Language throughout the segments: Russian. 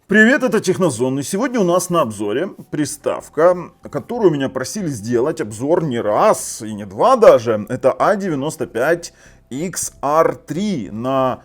Привет, это Технозон, и сегодня у нас на обзоре приставка, которую меня просили сделать обзор не раз и не два даже. Это A95XR3 на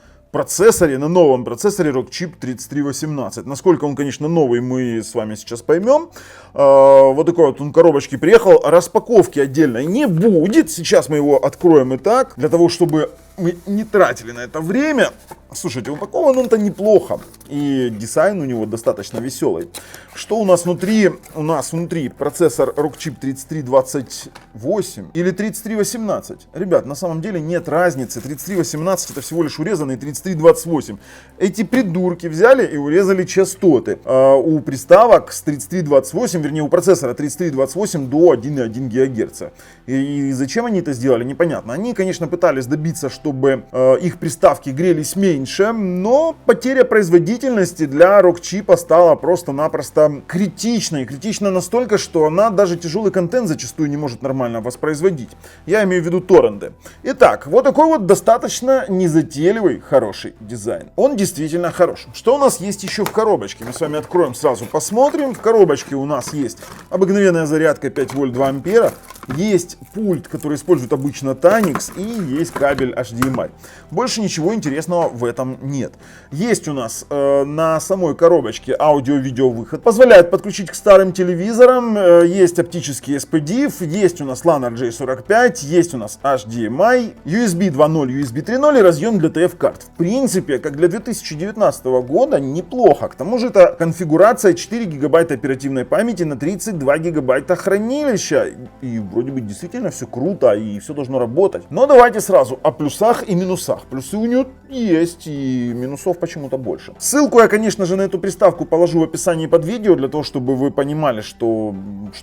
новом процессоре Rockchip 3318. Насколько он, конечно, новый, мы с вами сейчас поймем. Вот такой вот он в коробочке приехал. Распаковки отдельной не будет. Сейчас мы его откроем и так, для того, чтобы мы не тратили на это время. Слушайте, упакован он-то неплохо. И дизайн у него достаточно веселый. Что у нас внутри? У нас внутри процессор Rockchip 3328 или 3318. Ребят, на самом деле нет разницы. 3318 это всего лишь урезанный 3328. Эти придурки взяли и урезали частоты. У приставок с 3328, вернее у процессора 3328 до 1,1 ГГц. И зачем они это сделали, непонятно. Они, конечно, пытались добиться, чтобы их приставки грелись меньше, но потеря производительности для Rockchip стала просто-напросто критичной. Критично настолько, что она даже тяжелый контент зачастую не может нормально воспроизводить. Я имею в виду торренты. Итак, вот такой вот достаточно незатейливый, хороший дизайн. Он действительно хорош. Что у нас есть еще в коробочке? Мы с вами откроем сразу, посмотрим. В коробочке у нас есть обыкновенная зарядка 5 вольт 2 ампера. Есть пульт, который использует обычно Tanix, и есть кабель HDMI. Больше ничего интересного в этом нет. Есть у нас на самой коробочке аудио-видео выход. Позволяет подключить к старым телевизорам. Есть оптический SPDIF, есть у нас LAN RJ45, есть у нас HDMI, USB 2.0, USB 3.0 и разъем для TF-карт. В принципе, как для 2019 года, неплохо. К тому же это конфигурация 4 гигабайта оперативной памяти на 32 гигабайта хранилища. И вроде бы действительно все круто и все должно работать. Но давайте сразу о плюсах и минусах. Плюсы у нее есть, и минусов почему-то больше. Ссылку я, конечно же, на эту приставку положу в описании под видео, для того, чтобы вы понимали, что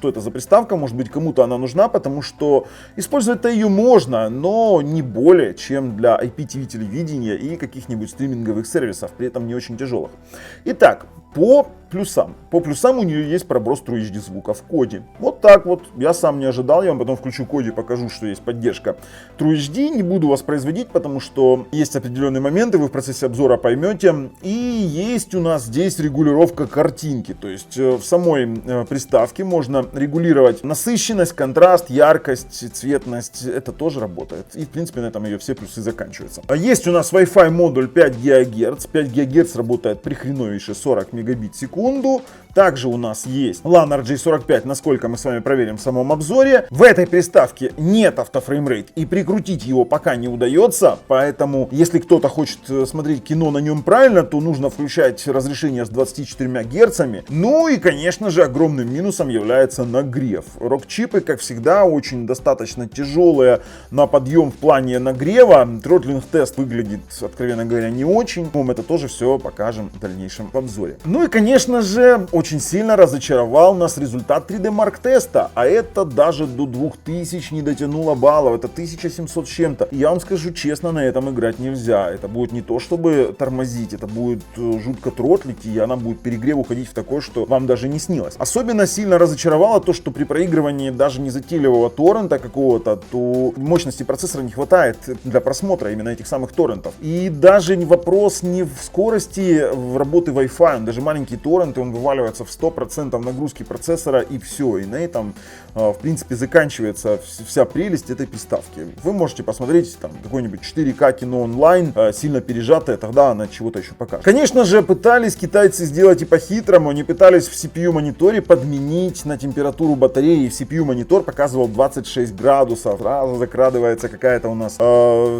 это за приставка. Может быть, кому-то она нужна, потому что использовать-то ее можно, но не более, чем для IPTV телевидения и каких-нибудь стриминговых сервисов, при этом не очень тяжелых. Итак, по плюсам. По плюсам у нее есть проброс True HD звука в коде. Вот так вот. Я сам не ожидал. Я вам потом включу коде, покажу, что есть поддержка True HD. Не буду воспроизводить, потому что есть определенные моменты, вы в процессе обзора поймете. И есть у нас здесь регулировка картинки. То есть в самой приставке можно регулировать насыщенность, контраст, яркость, цветность. Это тоже работает. И в принципе на этом ее все плюсы заканчиваются. Есть у нас Wi-Fi модуль 5 ГГц. 5 ГГц работает при хреновейше 40 мегабит в секунду. Также у нас есть LAN RJ45, насколько мы с вами проверим в самом обзоре. В этой приставке нет автофреймрейт, и прикрутить его пока не удается. Поэтому, если кто-то хочет смотреть кино на нем правильно, то нужно включать разрешение с 24 герцами. Ну и, конечно же, огромным минусом является нагрев. Rockchip, как всегда, очень достаточно тяжелые на подъем в плане нагрева. Тротлинг-тест выглядит, откровенно говоря, не очень. Мы это тоже все покажем в дальнейшем в обзоре. Ну и, конечно же, очень сильно разочаровал нас результат 3D Mark теста, а это даже до 2000 не дотянуло баллов, это 1700 с чем-то. И я вам скажу честно, на этом играть нельзя. Это будет не то чтобы тормозить, это будет жутко тротлить, и она будет перегрев уходить в такое, что вам даже не снилось. Особенно сильно разочаровало то, что при проигрывании даже незатейливого торрента какого-то, то мощности процессора не хватает для просмотра именно этих самых торрентов. И даже вопрос не в скорости работы Wi-Fi, даже маленький торрент, и он вываливается в 100% нагрузки процессора, и все. И на этом, в принципе, заканчивается вся прелесть этой приставки. Вы можете посмотреть там какой-нибудь 4К кино онлайн, сильно пережатое, тогда она чего-то еще покажет. Конечно же, пытались китайцы сделать и по-хитрому. Они пытались в CPU-мониторе подменить на температуру батареи. CPU-монитор показывал 26 градусов. Сразу закрадывается какая-то у нас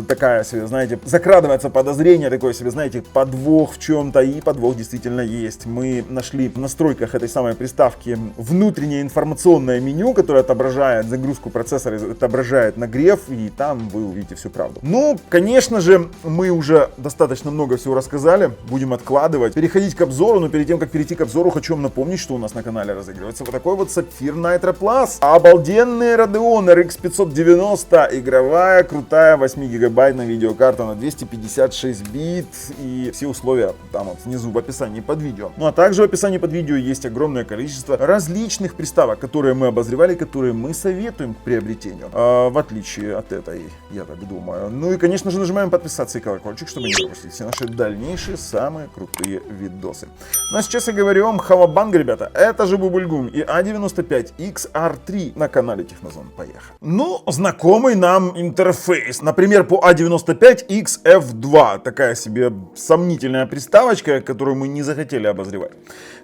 такая себе, знаете, закрадывается подозрение, такое себе, знаете, подвох в чем-то. И подвох действительно есть. Мы нашли в настройках этой самой приставки внутреннее информационное меню, которое отображает загрузку процессора, отображает нагрев, и там вы увидите всю правду. Ну, конечно же, мы уже достаточно много всего рассказали, будем откладывать, переходить к обзору, но перед тем, как перейти к обзору, хочу вам напомнить, что у нас на канале разыгрывается вот такой вот Sapphire Nitro Plus. Обалденный Radeon RX 590, игровая, крутая 8-гигабайтная видеокарта на 256 бит, и все условия там вот внизу в описании под видео. Ну а также Также в описании под видео есть огромное количество различных приставок, которые мы обозревали, которые мы советуем к приобретению. В отличие от этой, я так думаю. Ну и, конечно же, нажимаем подписаться и колокольчик, чтобы не пропустить все наши дальнейшие самые крутые видосы. Ну а сейчас я говорю вам Хавабанг, ребята. Это же Бубульгум и A95XR3 на канале Технозон. Поехали. Ну, знакомый нам интерфейс. Например, по A95XF2. Такая себе сомнительная приставочка, которую мы не захотели обозревать.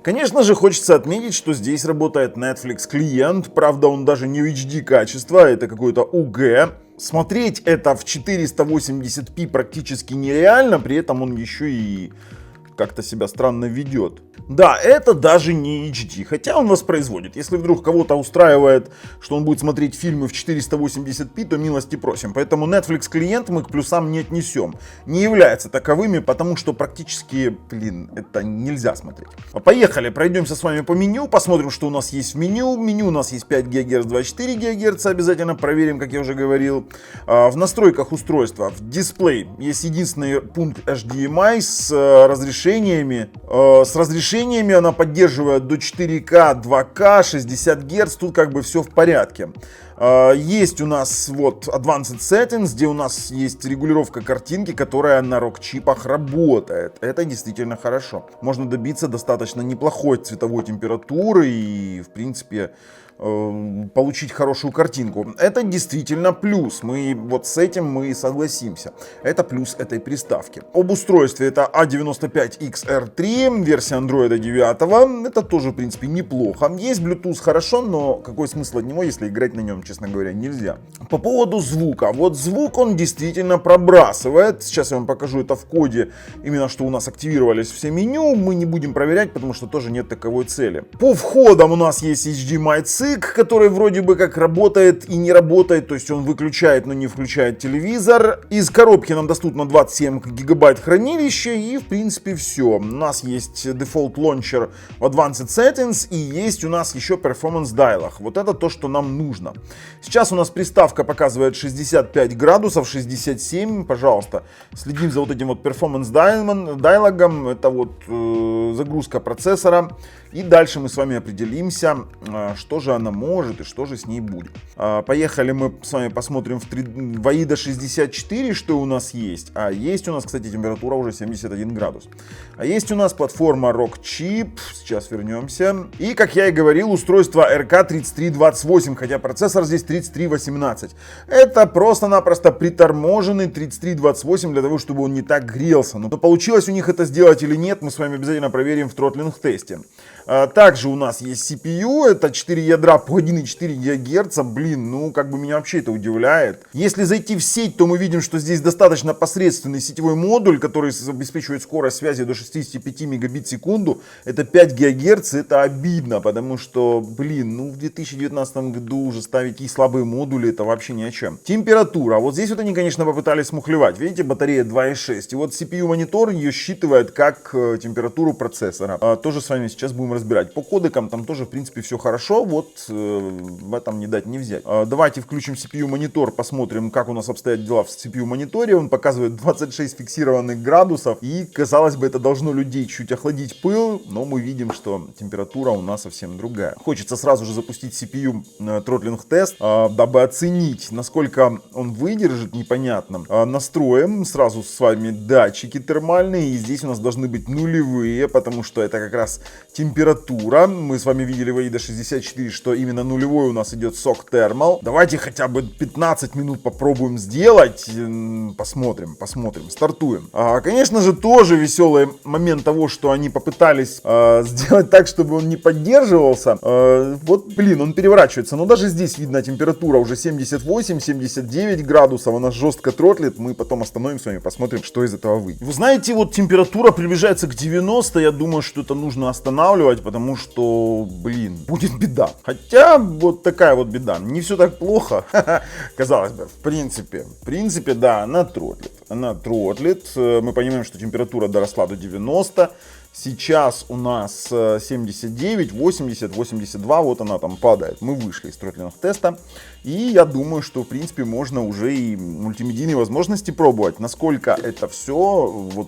Конечно же, хочется отметить, что здесь работает Netflix клиент. Правда, он даже не HD качества, это какой-то UG. Смотреть это в 480p практически нереально, при этом он еще и как-то себя странно ведет. Да, это даже не HD, хотя он воспроизводит. Если вдруг кого-то устраивает, что он будет смотреть фильмы в 480p, то милости просим. Поэтому Netflix клиент мы к плюсам не отнесем. Не является таковыми, потому что практически, это нельзя смотреть. Поехали, пройдемся с вами по меню, посмотрим, что у нас есть в меню. В меню у нас есть 5 ГГц, 24 ГГц, обязательно проверим, как я уже говорил. В настройках устройства, в дисплей есть единственный пункт HDMI с разрешениями. Она поддерживает до 4К, 2К, 60 Гц, тут как бы все в порядке. Есть у нас вот Advanced Settings, где у нас есть регулировка картинки, которая на ROG-чипах работает. Это действительно хорошо. Можно добиться достаточно неплохой цветовой температуры и, в принципе, получить хорошую картинку. Это действительно плюс. Мы вот с этим мы согласимся. Это плюс этой приставки. Об устройстве это A95XR3, версия Android 9. Это тоже, в принципе, неплохо. Есть Bluetooth хорошо, но какой смысл от него, если играть на нем, честно говоря, нельзя. По поводу звука. Вот звук он действительно пробрасывает. Сейчас я вам покажу это в коде, именно что у нас активировались все меню. Мы не будем проверять, потому что тоже нет таковой цели. По входам у нас есть HDMI цик, который вроде бы как работает и не работает, то есть он выключает, но не включает телевизор. Из коробки нам доступно 27 гигабайт хранилища и в принципе все. У нас есть Default Launcher в Advanced Settings и есть у нас еще Performance Dialog. Вот это то, что нам нужно. Сейчас у нас приставка показывает 65 градусов, 67, пожалуйста. Следим за вот этим вот Performance Dialog, это вот загрузка процессора. И дальше мы с вами определимся, что же она может и что же с ней будет. Поехали, мы с вами посмотрим в AIDA 64, что у нас есть. А есть у нас, кстати, температура уже 71 градус. А есть у нас платформа ROG-чип. Сейчас вернемся. И, как я и говорил, устройство RK3328, хотя процессор здесь 3318. Это просто-напросто приторможенный 3328 для того, чтобы он не так грелся. Но получилось у них это сделать или нет, мы с вами обязательно проверим в тротлинг-тесте. Также у нас есть CPU, это 4 ядра по 1,4 ГГц. Ну как бы меня вообще это удивляет. Если зайти в сеть, то мы видим, что здесь достаточно посредственный сетевой модуль, который обеспечивает скорость связи до 65 мегабит в секунду. Это 5 ГГц, это обидно, потому что, в 2019 году уже ставить и слабые модули, это вообще ни о чем. Температура. Вот здесь вот они, конечно, попытались смухлевать. Видите, батарея 2,6. И вот CPU-монитор ее считывает как температуру процессора. Тоже с вами сейчас будем разбирать. По кодекам там тоже, в принципе, все хорошо. Вот в этом не дать не взять. Давайте включим CPU-монитор, посмотрим, как у нас обстоят дела в CPU-мониторе. Он показывает 26 фиксированных градусов. И, казалось бы, это должно людей чуть охладить пыл, но мы видим, что температура у нас совсем другая. Хочется сразу же запустить CPU тротлинг-тест, дабы оценить, насколько он выдержит, непонятно. Настроим сразу с вами датчики термальные. И здесь у нас должны быть нулевые, потому что это как раз температура. Мы с вами видели в AIDA 64, что именно нулевой у нас идет SOC Thermal. Давайте хотя бы 15 минут попробуем сделать. Посмотрим. Стартуем. Конечно же, тоже веселый момент того, что они попытались сделать так, чтобы он не поддерживался. Он переворачивается. Но даже здесь видно, температура уже 78-79 градусов. Она жестко тротлит. Мы потом остановим с вами, посмотрим, что из этого выйдет. Вы знаете, вот температура приближается к 90. Я думаю, что это нужно останавливать, потому что, будет беда. Хотя, вот такая вот беда. Не все так плохо, казалось бы. В принципе, да, она тротлит. Мы понимаем, что температура доросла до 90. Сейчас у нас 79, 80, 82, вот она там падает. Мы вышли из тротлинг-теста. И я думаю, что в принципе можно уже и мультимедийные возможности пробовать. Насколько это все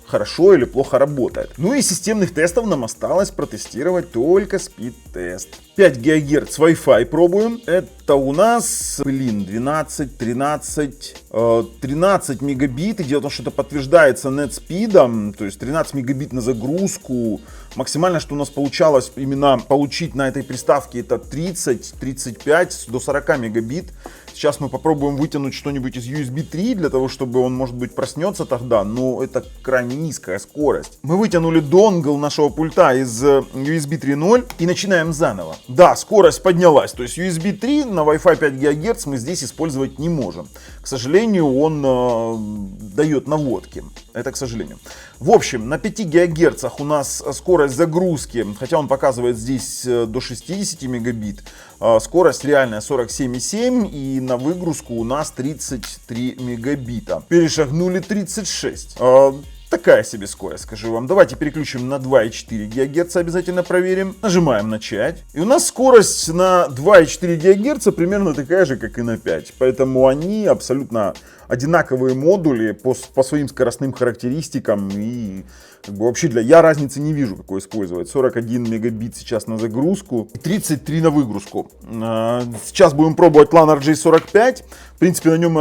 хорошо или плохо работает. Ну и системных тестов нам осталось протестировать только спид-тест. 5 ГГц Wi-Fi пробуем. Это у нас, 12, 13 мегабит. И дело в том, что это подтверждается NetSpeed, то есть 13 мегабит на загрузку. Максимально, что у нас получалось именно получить на этой приставке, это 30, 35 до 40 мегабит. Сейчас мы попробуем вытянуть что-нибудь из USB 3 для того, чтобы он, может быть, проснется тогда, но это крайне низкая скорость. Мы вытянули донгл нашего пульта из USB 3.0 и начинаем заново. Да, скорость поднялась, то есть USB 3 на Wi-Fi 5 ГГц мы здесь использовать не можем. К сожалению, он дает наводки. Это к сожалению. В общем, на 5 ГГц у нас скорость загрузки, хотя он показывает здесь до 60 мегабит, скорость реальная 47,7 и на выгрузку у нас 33 мегабита. Перешагнули 36. Такая себе скорость, скажу вам. Давайте переключим на 2,4 ГГц, обязательно проверим. Нажимаем начать. И у нас скорость на 2,4 ГГц примерно такая же, как и на 5. Поэтому они абсолютно одинаковые модули по своим скоростным характеристикам. И как бы вообще я разницы не вижу, какой использовать. 41 мегабит сейчас на загрузку и 33 на выгрузку. Сейчас будем пробовать LAN RJ45. В принципе, на нем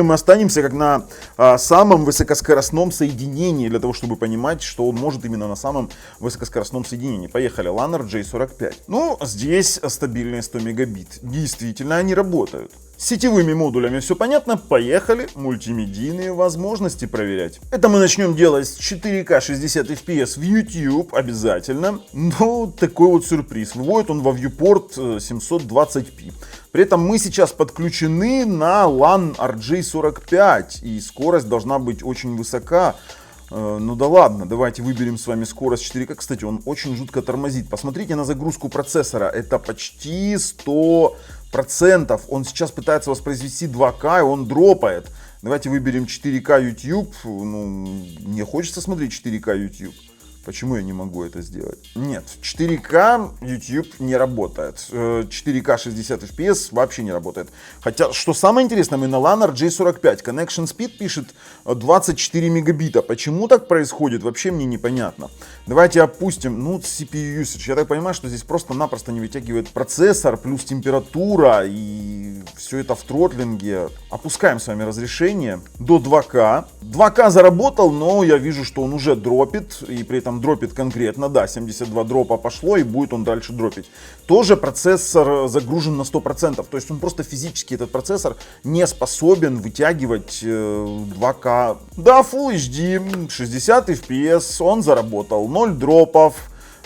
мы останемся как на самом высокоскоростном соединении, для того, чтобы понимать, что он может именно на самом высокоскоростном соединении. Поехали, LAN RJ45. Ну, здесь стабильные 100 мегабит. Действительно, они работают. С сетевыми модулями все понятно, поехали мультимедийные возможности проверять. Это мы начнем делать с 4К 60 FPS в YouTube обязательно. Но такой вот сюрприз, выводит он во viewport 720p. При этом мы сейчас подключены на LAN RJ45 и скорость должна быть очень высока. Ну да ладно, давайте выберем с вами скорость 4К. Кстати, он очень жутко тормозит. Посмотрите на загрузку процессора, это почти 100%. Он сейчас пытается воспроизвести 2К и он дропает. Давайте выберем 4К YouTube. Ну, мне хочется смотреть 4К YouTube. Почему я не могу это сделать? Нет, 4К YouTube не работает. 4К 60 FPS вообще не работает. Хотя, что самое интересное, мы на LAN RJ45. Connection Speed пишет 24 мегабита. Почему так происходит, вообще мне непонятно. Давайте опустим, CPU usage. Я так понимаю, что здесь просто-напросто не вытягивает процессор, плюс температура и все это в тротлинге. Опускаем с вами разрешение до 2К. 2К заработал, но я вижу, что он уже дропит. И при этом дропит конкретно, да, 72 дропа пошло и будет он дальше дропить. Тоже процессор загружен на 100%, то есть он просто физически, этот процессор, не способен вытягивать 2К. Да, Full HD, 60 FPS, он заработал, 0 дропов.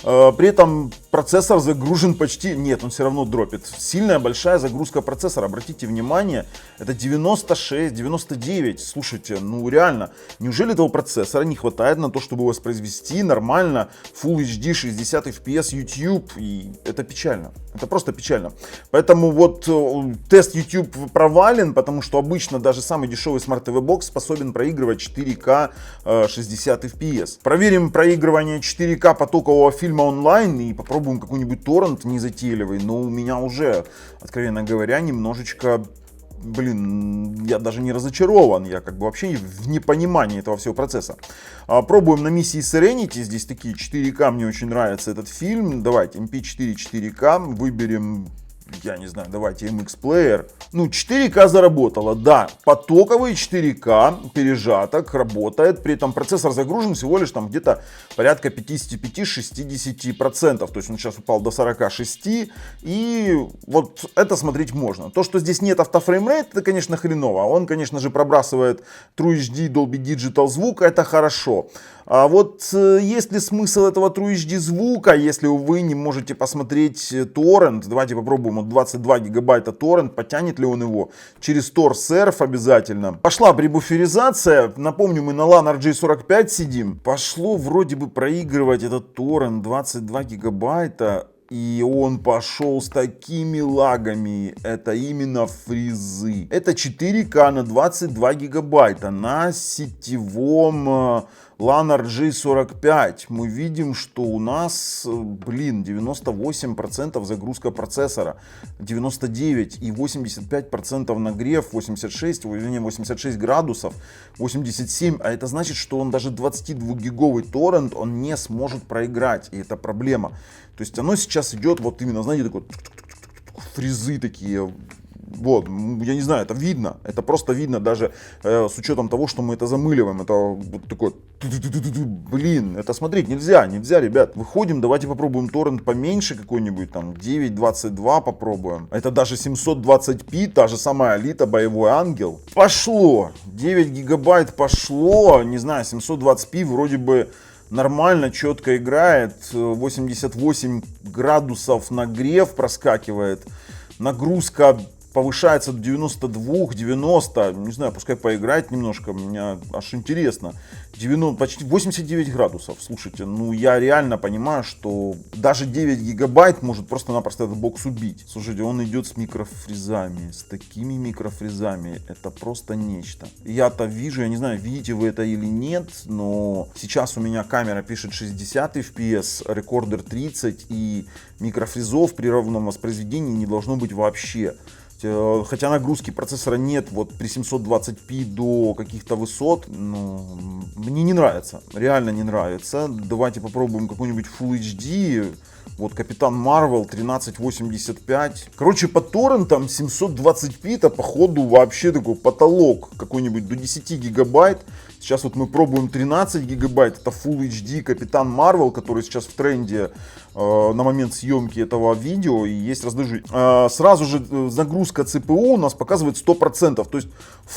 При этом процессор загружен почти... Нет, он все равно дропит. Сильная большая загрузка процессора. Обратите внимание, это 96, 99. Слушайте, ну реально, неужели этого процессора не хватает на то, чтобы воспроизвести нормально Full HD 60 FPS YouTube? И это печально. Это просто печально. Поэтому вот тест YouTube провален, потому что обычно даже самый дешевый Smart TV Box способен проигрывать 4К 60 FPS. Проверим проигрывание 4К потокового фильма онлайн и попробуем какой-нибудь торрент незатейливый. Но у меня уже, откровенно говоря, немножечко... я даже не разочарован, я как бы вообще в непонимании этого всего процесса. Пробуем на миссии Serenity, здесь такие 4К, мне очень нравится этот фильм. Давайте MP4 4К, выберем, я не знаю, давайте MX Player. 4К заработало, да, потоковый 4К, пережаток, работает, при этом процессор загружен всего лишь там где-то порядка 55-60%, то есть он сейчас упал до 46, и вот это смотреть можно. То, что здесь нет автофреймрейт, это, конечно, хреново, он, конечно же, пробрасывает True HD, Dolby Digital звук, это хорошо. А вот есть ли смысл этого True HD звука, если вы не можете посмотреть торрент? Давайте попробуем, вот 22 гигабайта торрент, потянет ли он его через Tor Surf обязательно. Пошла пребуферизация, напомню, мы на LAN RJ45 сидим. Пошло вроде бы проигрывать этот торрент 22 гигабайта. И он пошел с такими лагами, это именно фризы. Это 4К на 22 гигабайта на сетевом LAN RJ45. Мы видим, что у нас, 98% загрузка процессора, 99% и 85% нагрев, 86 градусов, 87. А это значит, что он даже 22-гиговый торрент он не сможет проиграть. И это проблема. То есть оно сейчас идет вот именно, знаете, такой фрезы такие. Вот, я не знаю, это видно, это просто видно даже с учетом того, что мы это замыливаем, это вот такой, блин, это смотреть нельзя, ребят. Выходим, давайте попробуем торрент поменьше какой-нибудь, там 9.22 попробуем. Это даже 720p, та же самая Alita, боевой ангел. Пошло, 9 гигабайт пошло, не знаю, 720p вроде бы нормально, четко играет, 88 градусов нагрев проскакивает, нагрузка повышается до 92, 90, не знаю, пускай поиграть немножко, мне аж интересно. 90, почти 89 градусов, слушайте, ну я реально понимаю, что даже 9 гигабайт может просто-напросто этот бокс убить. Слушайте, он идет с микрофрезами, с такими микрофрезами, это просто нечто. Я-то вижу, я не знаю, видите вы это или нет, но сейчас у меня камера пишет 60 FPS, рекордер 30 и микрофрезов при ровном воспроизведении не должно быть вообще. Хотя нагрузки процессора нет вот при 720p до каких-то высот, ну, мне не нравится, реально не нравится. Давайте попробуем какой-нибудь Full HD, вот Капитан Марвел 1385. Короче, по торрентам 720p это походу вообще такой потолок какой-нибудь до 10 гигабайт. Сейчас вот мы пробуем 13 гигабайт, это Full HD Капитан Марвел, который сейчас в тренде на момент съемки этого видео, и есть раздажи. Сразу же загрузка ЦПУ у нас показывает 100%, то есть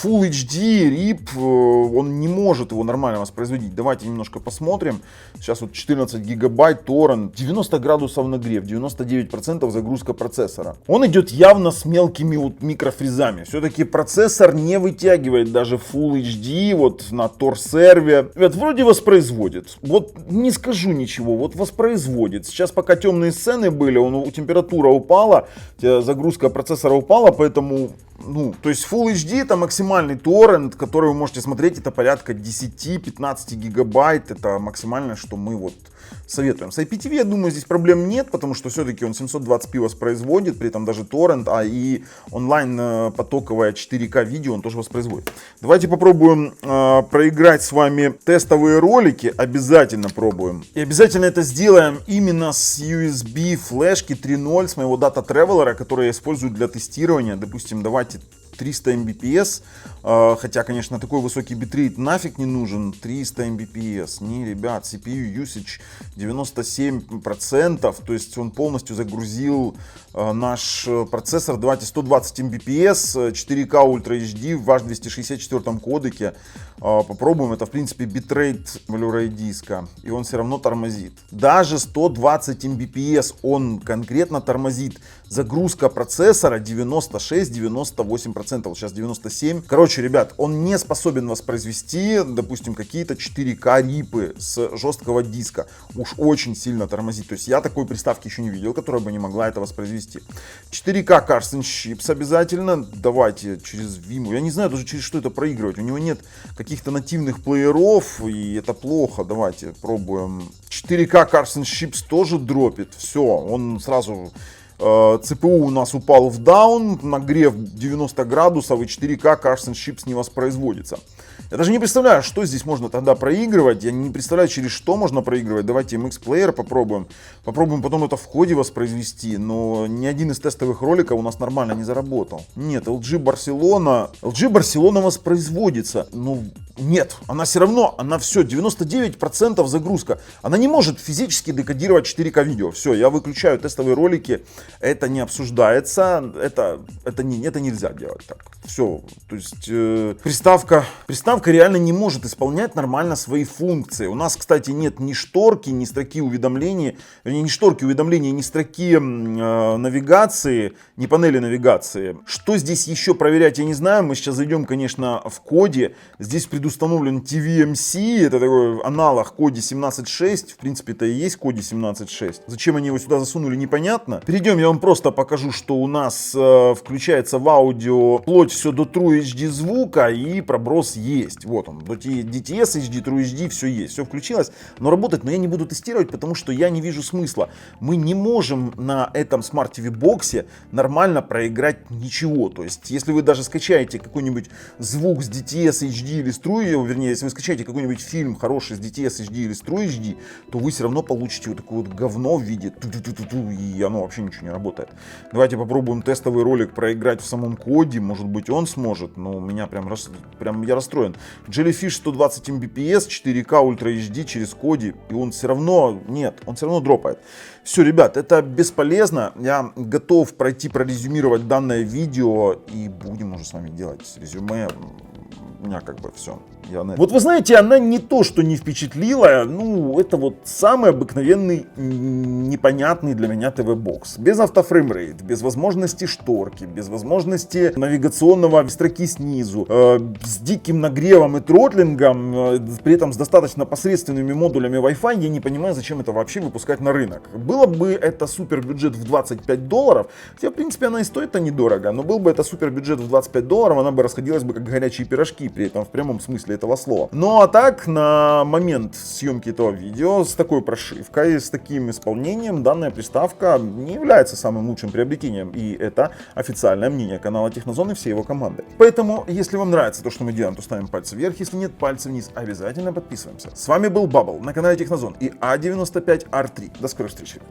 Full HD RIP, он не может его нормально воспроизводить. Давайте немножко посмотрим. Сейчас вот 14 гигабайт торрент, 90 градусов нагрев, 99% загрузка процессора. Он идет явно с мелкими вот микрофрезами. Все-таки процессор не вытягивает даже Full HD вот на Tor-серве. Ребят, вроде воспроизводит. Вот не скажу ничего, вот воспроизводит. Сейчас пока темные сцены были, температура упала, загрузка процессора упала, поэтому, ну, то есть Full HD это максимальный торрент, который вы можете смотреть, это порядка 10-15 гигабайт, это максимальное, что мы вот советуем. С IPTV, я думаю, здесь проблем нет, потому что все-таки он 720p воспроизводит, при этом даже торрент, а и онлайн потоковое 4К видео он тоже воспроизводит. Давайте попробуем проиграть с вами тестовые ролики, обязательно пробуем. И обязательно это сделаем именно с USB флешки 3.0 с моего Data Traveler, который я использую для тестирования. Допустим, давайте 300 Mbps, хотя, конечно, такой высокий битрейт нафиг не нужен, 300 Mbps, не, ребят, CPU usage 97%, то есть он полностью загрузил наш процессор. Давайте 120 Mbps, 4K Ultra HD в ваш 264 кодеке, попробуем, это в принципе битрейт Blu-ray диска, и он все равно тормозит. Даже 120 Mbps он конкретно тормозит. Загрузка процессора 96-98%, вот сейчас 97%. Короче, ребят, он не способен воспроизвести, допустим, какие-то 4К рипы с жесткого диска. Уж очень сильно тормозит. То есть я такой приставки еще не видел, которая бы не могла это воспроизвести. 4К Cars and Chips обязательно. Давайте через Vimeo. Я не знаю даже через что это проигрывать. У него нет каких-то нативных плееров, и это плохо. Давайте пробуем. 4К Cars and Chips тоже дропит. Все, он сразу... ЦПУ у нас упал в даун, нагрев 90 градусов и 4К Cars and Chips не воспроизводится. Я даже не представляю, что здесь можно тогда проигрывать. Я не представляю, через что можно проигрывать. Давайте MX Player попробуем. Попробуем потом это в ходе воспроизвести. Но ни один из тестовых роликов у нас нормально не заработал. Нет, LG Barcelona воспроизводится. Ну, нет, она все равно, она все, 99% загрузка. Она не может физически декодировать 4К видео. Все, я выключаю тестовые ролики. Это не обсуждается. Это нельзя делать так. Все, то есть приставка реально не может исполнять нормально свои функции. У нас, кстати, нет ни шторки, ни строки уведомлений, ни шторки уведомления, ни строки навигации, ни панели навигации. Что здесь еще проверять, я не знаю. Мы сейчас зайдем, конечно, в коде. Здесь предустановлен TVMC, это такой аналог коде 17.6. В принципе, это и есть коде 17.6. Зачем они его сюда засунули, непонятно. Перейдем Начнем я вам просто покажу, что у нас включается в аудио вплоть все до True HD звука, и проброс есть. Вот он, до DTS HD, True HD, все есть, все включилось, но работает, но я не буду тестировать, потому что я не вижу смысла. Мы не можем на этом Smart TV боксе нормально проиграть ничего. То есть, если вы даже скачаете какой-нибудь звук с DTS HD или с True, вернее, если вы скачаете какой-нибудь фильм хороший с DTS HD или с True HD, то вы все равно получите вот такое вот говно в виде ту-ту-ту-ту-ту, и оно вообще ничего не работает. Давайте попробуем тестовый ролик проиграть в самом коде, может быть он сможет, но у меня прям я расстроен. Jellyfish 120 Mbps, 4K Ultra HD через коде, и он все равно, нет, он все равно дропает. Все, ребят, это бесполезно, я готов прорезюмировать данное видео, и будем уже с вами делать резюме. У меня как бы все. Вот вы знаете, она не то, что не впечатлила, ну, это вот самый обыкновенный, непонятный для меня ТВ-бокс. Без автофреймрейт, без возможности шторки, без возможности навигационного строки снизу, с диким нагревом и тротлингом, при этом с достаточно посредственными модулями Wi-Fi, я не понимаю, зачем это вообще выпускать на рынок. Было бы это супер бюджет в $25, хотя, в принципе, она и стоит-то недорого, но был бы это супер бюджет в $25, она бы расходилась бы как горячие пирожки, при этом в прямом смысле этого слова. Ну а так, на момент съемки этого видео с такой прошивкой, с таким исполнением, данная приставка не является самым лучшим приобретением. И это официальное мнение канала Технозон и всей его команды. Поэтому, если вам нравится то, что мы делаем, то ставим пальцы вверх, если нет, пальцы вниз. Обязательно подписываемся. С вами был Bubble на канале Технозон и A95R3. До скорых встреч, ребят.